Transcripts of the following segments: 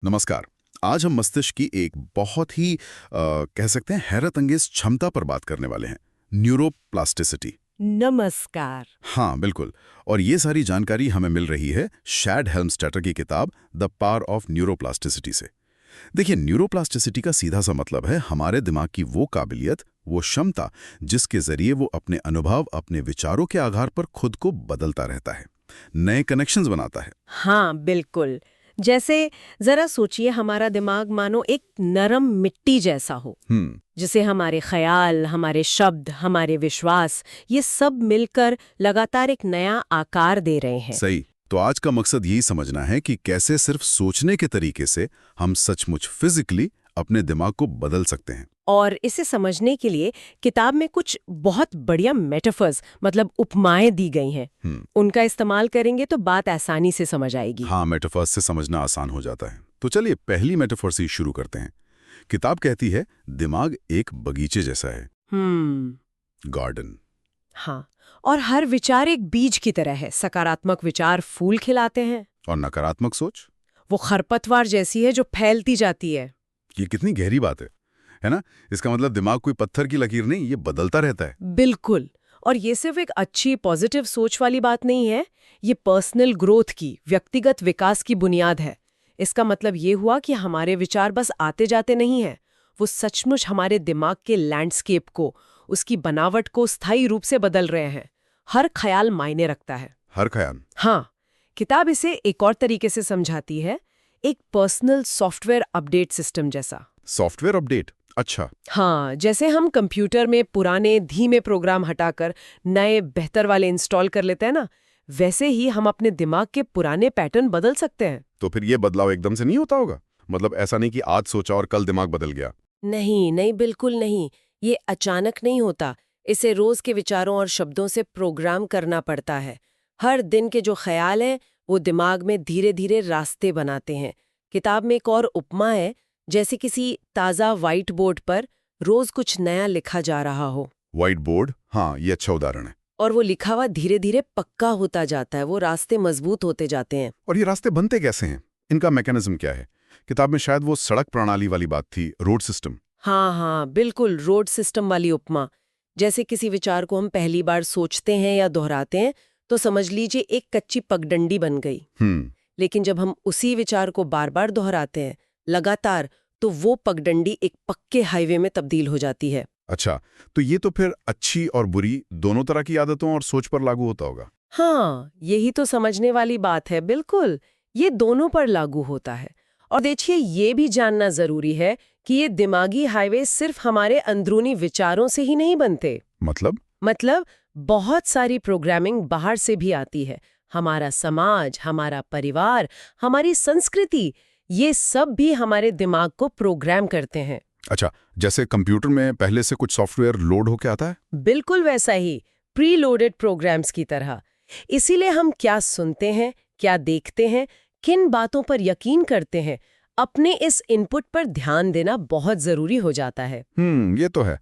नमस्कार। आज हम मस्तिष्क की एक बहुत ही कह सकते हैं हैरत अंगेज क्षमता पर बात करने वाले हैं, न्यूरोप्लास्टिसिटी। नमस्कार। हाँ, बिल्कुल। और ये सारी जानकारी हमें मिल रही है शैड हेल्मस्टेटर की किताब द पावर ऑफ न्यूरोप्लास्टिसिटी से। देखिए, न्यूरोप्लास्टिसिटी का सीधा सा मतलब है हमारे दिमाग की वो काबिलियत, वो क्षमता जिसके जरिए वो अपने अनुभव, अपने विचारों के आधार पर खुद को बदलता रहता है, नए कनेक्शंस बनाता है। हाँ, बिल्कुल। जैसे जरा सोचिए, हमारा दिमाग मानो एक नरम मिट्टी जैसा हो, जिसे हमारे ख्याल, हमारे शब्द, हमारे विश्वास, ये सब मिलकर लगातार एक नया आकार दे रहे हैं। सही। तो आज का मकसद यही समझना है कि कैसे सिर्फ सोचने के तरीके से हम सचमुच फिजिकली अपने दिमाग को बदल सकते हैं। और इसे समझने के लिए किताब में कुछ बहुत बढ़िया मेटाफर्स, मतलब उपमाएं दी गई हैं। उनका इस्तेमाल करेंगे तो बात आसानी से समझ आएगी। हाँ, मेटाफर्स से समझना आसान हो जाता है। तो चलिए पहली मेटाफर से ही शुरू करते हैं। किताब कहती है दिमाग एक बगीचे जैसा है, गार्डन। हाँ, और हर विचार एक बीज की तरह है। सकारात्मक विचार फूल खिलाते हैं, और नकारात्मक सोच, वो खरपतवार जैसी है जो फैलती जाती है। ये कितनी गहरी बात है ना? इसका मतलब दिमाग कोई पत्थर की लकीर नहीं, ये बदलता रहता है। बिल्कुल। और ये सिर्फ एक अच्छी पॉजिटिव सोच वाली बात नहीं है, ये पर्सनल ग्रोथ की, व्यक्तिगत विकास की बुनियाद है। इसका मतलब ये हुआ कि हमारे विचार बस आते जाते नहीं हैं, वो सचमुच हमारे दिमाग के लैंडस्केप को, उसकी बनावट को स्थायी रूप से बदल रहे हैं। हर ख्याल मायने रखता है। हर ख्याल? हाँ, किताब इसे एक और तरीके से समझाती है, एक पर्सनल सॉफ्टवेयर अपडेट सिस्टम जैसा। Software update? अच्छा। हाँ, जैसे हम कंप्यूटर में पुराने धीमे प्रोग्राम हटाकर नए बेहतर वाले इंस्टॉल कर लेते हैं ना, वैसे ही हम अपने दिमाग के पुराने पैटर्न बदल सकते हैं। तो फिर ये बदलाव एकदम से नहीं होता होगा? मतलब ऐसा नहीं कि आज सोचा और कल दिमाग बदल गया? नहीं नहीं, बिल्कुल नहीं। ये अचानक नहीं होता। इसे रोज के विचारों और शब्दों से प्रोग्राम करना पड़ता है। हर दिन के जो ख्याल हैं वो दिमाग में धीरे धीरे रास्ते बनाते हैं। किताब में एक और उपमा है, जैसे किसी ताज़ा व्हाइट बोर्ड पर रोज कुछ नया लिखा जा रहा हो। White board? हाँ, ये अच्छा उदाहरण है। और वो लिखा हुआ धीरे धीरे पक्का होता जाता है, वो रास्ते मजबूत होते जाते हैं। और ये रास्ते बनते कैसे हैं? इनका मैकेनिज्म क्या है? किताब में शायद वो सड़क प्रणाली वाली बात थी, रोड सिस्टम। हाँ हाँ, बिल्कुल, रोड सिस्टम वाली उपमा। जैसे किसी विचार को हम पहली बार सोचते हैं या दोहराते हैं तो समझ लीजिए एक कच्ची पगडंडी बन गई। लेकिन जब हम उसी विचार को बार बार दोहराते हैं लगातार, तो वो पगडंडी एक पक्के हाईवे में तब्दील हो जाती है। अच्छा, तो ये तो फिर अच्छी और बुरी दोनों तरह की आदतों और सोच पर लागू होता होगा। हाँ, यही तो समझने वाली बात है। बिल्कुल, ये दोनों पर लागू होता है। और देखिए, ये भी जानना जरूरी है कि ये दिमागी हाईवे सिर्फ हमारे अंदरूनी विचारों से ही नहीं बनते। मतलब बहुत सारी प्रोग्रामिंग बाहर से भी आती है। हमारा समाज, हमारा परिवार, हमारी संस्कृति, ये सब भी हमारे दिमाग को प्रोग्राम करते हैं। अच्छा, जैसे कंप्यूटर में पहले से कुछ सॉफ्टवेयर लोड होके आता है? बिल्कुल वैसा ही, प्री लोडेड प्रोग्राम्स की तरह। इसीलिए हम क्या सुनते हैं, क्या देखते हैं, किन बातों पर यकीन करते हैं, अपने इस इनपुट पर ध्यान देना बहुत जरूरी हो जाता है। ये तो है।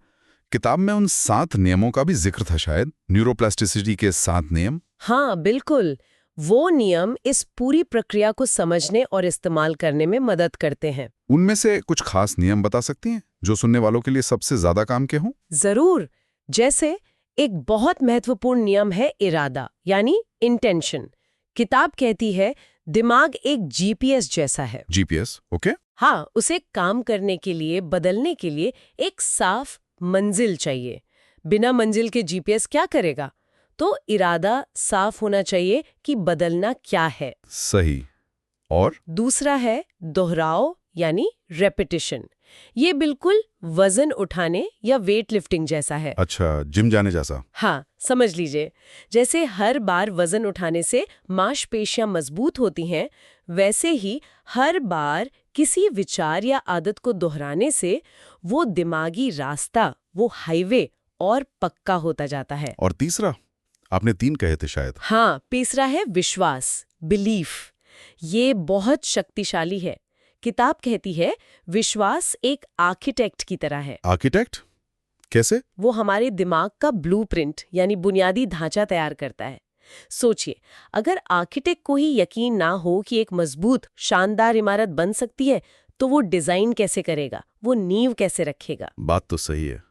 किताब में उन 7 नियमों का भी जिक्र था शायद, न्यूरोप्लास्टिसिटी के 7 नियम। हाँ, बिल्कुल। वो नियम इस पूरी प्रक्रिया को समझने और इस्तेमाल करने में मदद करते हैं। उनमें से कुछ खास नियम बता सकती हैं जो सुनने वालों के लिए सबसे ज्यादा काम के हों? जरूर। जैसे एक बहुत महत्वपूर्ण नियम है इरादा, यानी इंटेंशन। किताब कहती है दिमाग एक जीपीएस जैसा है। जीपीएस? ओके। हाँ, उसे काम करने के लिए, बदलने के लिए एक साफ मंजिल चाहिए। बिना मंजिल के जीपीएस क्या करेगा? तो इरादा साफ होना चाहिए कि बदलना क्या है। सही। और दूसरा है दोहराव, यानी रेपिटिशन। ये बिल्कुल वजन उठाने या वेट लिफ्टिंग जैसा है। अच्छा, जिम जाने जैसा? हाँ, समझ लीजिए। जैसे हर बार वजन उठाने से मांसपेशियां मजबूत होती हैं, वैसे ही हर बार किसी विचार या आदत को दोहराने से वो दिमागी रास्ता, वो हाईवे और पक्का होता जाता है। और तीसरा? आपने 3 कहे थे शायद। हाँ, तीसरा है विश्वास, बिलीफ। ये बहुत शक्तिशाली है। किताब कहती है विश्वास एक आर्किटेक्ट की तरह है। आर्किटेक्ट? कैसे? वो हमारे दिमाग का ब्लूप्रिंट, यानी बुनियादी ढांचा तैयार करता है। सोचिए, अगर आर्किटेक्ट को ही यकीन ना हो कि एक मजबूत, शानदार इमारत बन सकती है, तो वो डिजाइन कैसे करेगा, वो नींव कैसे रखेगा? बात तो सही है।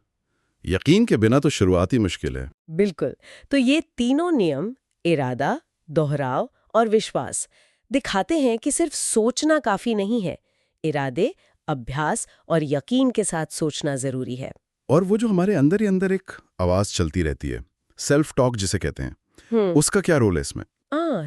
यकीन के बिना तो शुरुआत ही मुश्किल है। बिल्कुल। तो ये तीनों नियम, इरादा, दोहराव और विश्वास, दिखाते हैं कि सिर्फ सोचना काफी नहीं है। इरादे, अभ्यास और यकीन के साथ सोचना जरूरी है। और वो जो हमारे अंदर ही अंदर एक आवाज चलती रहती है, सेल्फ टॉक जिसे कहते हैं, उसका क्या रोल है इसमें?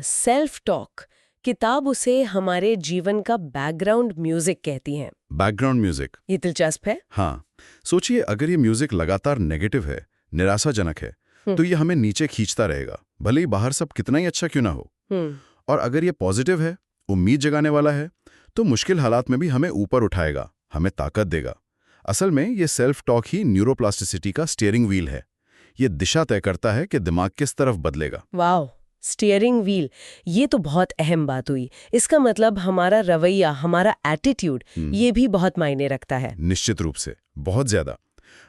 सेल्फ टॉक, किताब उसे हमारे जीवन का बैकग्राउंड म्यूजिक कहती है। Background music. ये दिलचस्प है। हाँ, सोचिए अगर ये म्यूजिक लगातार नेगेटिव है, निराशाजनक है, तो ये हमें नीचे खींचता रहेगा, भले ही बाहर सब कितना ही अच्छा क्यों ना हो। और अगर ये पॉजिटिव है, उम्मीद जगाने वाला है, तो मुश्किल हालात में भी हमें ऊपर उठाएगा, हमें ताकत देगा। असल में ये सेल्फ टॉक ही न्यूरोप्लास्टिसिटी का स्टीयरिंग व्हील है। ये दिशा तय करता है कि दिमाग किस तरफ बदलेगा। वाह, स्टीयरिंग व्हील, ये तो बहुत अहम बात हुई। इसका मतलब हमारा रवैया, हमारा एटीट्यूड, ये भी बहुत मायने रखता है। निश्चित रूप से, बहुत ज्यादा।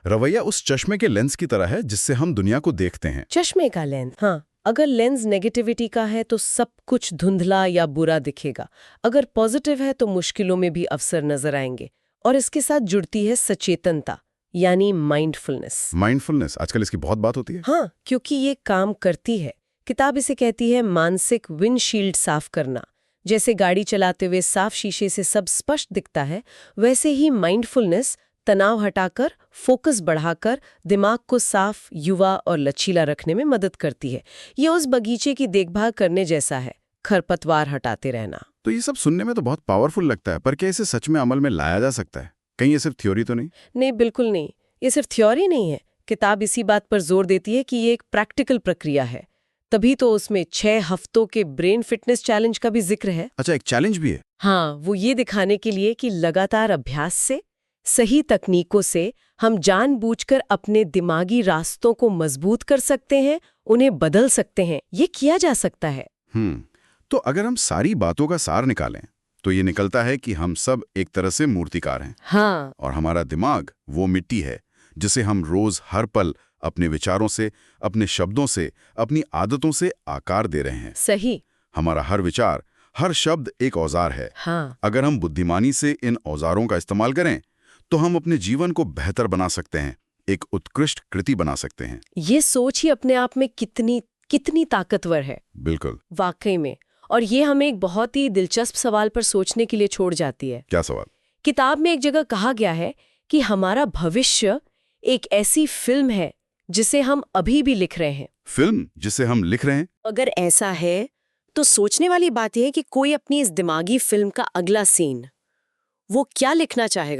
रवैया उस चश्मे के लेंस की तरह है जिससे हम दुनिया को देखते हैं। चश्मे का लेंस, हाँ। अगर लेंस नेगेटिविटी का है तो सब कुछ धुंधला या बुरा दिखेगा। अगर पॉजिटिव है तो मुश्किलों में भी अवसर नजर आएंगे। और इसके साथ जुड़ती है सचेतनता, यानी माइंडफुलनेस। माइंडफुलनेस, आजकल इसकी बहुत बात होती है। हाँ, क्योंकि ये काम करती है। किताब इसे कहती है मानसिक विंडशील्ड साफ करना। जैसे गाड़ी चलाते हुए साफ शीशे से सब स्पष्ट दिखता है, वैसे ही माइंडफुलनेस तनाव हटाकर, फोकस बढ़ाकर दिमाग को साफ, युवा और लचीला रखने में मदद करती है। ये उस बगीचे की देखभाल करने जैसा है, खरपतवार हटाते रहना। तो ये सब सुनने में तो बहुत पावरफुल लगता है, पर क्या इसे सच में अमल में लाया जा सकता है? कहीं ये सिर्फ थ्योरी तो नहीं? नहीं, बिल्कुल नहीं। ये सिर्फ थ्योरी नहीं है। किताब इसी बात पर जोर देती है कि ये एक प्रैक्टिकल प्रक्रिया है। तभी तो उसमें 6 हफ्तों के ब्रेन फिटनेस चैलेंज का भी जिक्र है। अच्छा, एक चैलेंज भी है? हाँ, वो ये दिखाने के लिए कि लगातार अभ्यास से, सही तकनीकों से हम जानबूझकर अपने दिमागी रास्तों को मजबूत कर सकते हैं, उन्हें बदल सकते हैं। ये किया जा सकता है। तो अगर हम सारी बातों का सार निकालें, तो ये निकलता है कि हम सब एक तरह से मूर्तिकार हैं। हाँ। और हमारा दिमाग वो मिट्टी है जिसे हम रोज हर पल अपने विचारों से, अपने शब्दों से, अपनी आदतों से आकार दे रहे हैं। सही। हमारा हर विचार, हर शब्द एक औजार है। हाँ। अगर हम बुद्धिमानी से इन औजारों का इस्तेमाल करें, तो हम अपने जीवन को बेहतर बना सकते हैं, एक उत्कृष्ट कृति बना सकते हैं। ये सोच ही अपने आप में कितनी ताकतवर है। बिल्कुल। वाकई में। और ये हमें एक बहुत ही दिलचस्प सवाल पर सोचने के लिए छोड़ जाती है। क्या सवाल? किताब में एक जगह कहा गया है कि हमारा भविष्य एक ऐसी फिल्म है जिसे हम अभी भी लिख रहे हैं। फिल्म जिसे हम लिख रहे हैं? अगर ऐसा है तो सोचने वाली बात यह है कि कोई अपनी इस दिमागी फिल्म का अगला सीन, वो क्या लिखना चाहेगा।